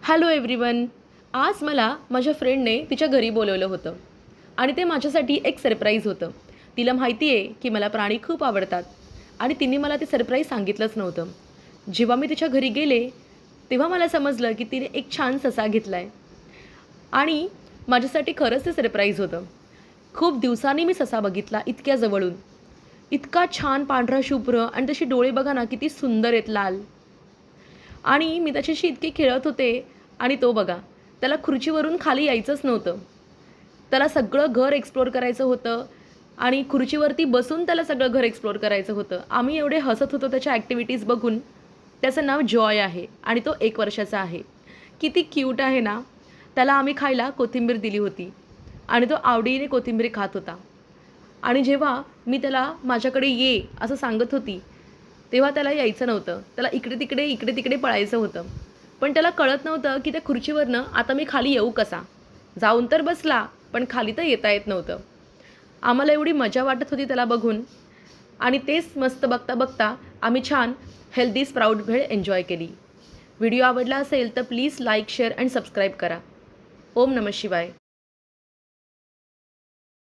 Hello everyone. आज मला माझ्या फ्रेंडने तिच्या घरी बोलवलं होतं आणि ते माझ्यासाठी एक सरप्राईज होतं. तिला माहिती आहे की मला प्राणी खूप आवडतात आणि तिने मला ते सरप्राईज सांगितलंच नव्हतं. जेव्हा मी तिच्या घरी गेले तेव्हा मला समजलं की तिने एक छान ससा घेतला आहे आणि माझ्यासाठी खरंच ते सरप्राईज होतं. खूप दिवसांनी मी ससा बघितला इतक्या जवळून. इतका छान पांढरा शुभ्र आणि तशी डोळे बघा ना किती सुंदर आहेत, लाल. आणि मी त्याच्याशी इतके खेळत होते आणि तो बघा, त्याला खुर्चीवरून खाली यायचंच नव्हतं. त्याला सगळं घर एक्सप्लोर करायचं होतं आणि खुर्चीवरती बसून त्याला सगळं घर एक्सप्लोर करायचं होतं. आम्ही एवढे हसत होतो त्याच्या ॲक्टिव्हिटीज बघून. त्याचं नाव जॉय आहे आणि तो 1 वर्षाचा आहे. किती क्यूट आहे ना. त्याला आम्ही खायला कोथिंबीर दिली होती आणि तो आवडीने कोथिंबीर खात होता. आणि जेव्हा मी त्याला माझ्याकडे ये असं सांगत होती तेव्हा त्याला यायचं नव्हतं. त्याला इकडे तिकडे पळायचं होतं. पण त्याला कळत नव्हतं की त्या खुर्चीवरनं आता मी खाली येऊ कसा. जाऊन तर बसला पण खाली तर येता येत नव्हतं. आम्हाला एवढी मजा वाटत होती त्याला बघून आणि तेच मस्त बघता बघता आम्ही छान हेल्दी स्प्राउट भेळ एन्जॉय केली. व्हिडिओ आवडला असेल तर please like, share and subscribe करा. ओम नमः शिवाय.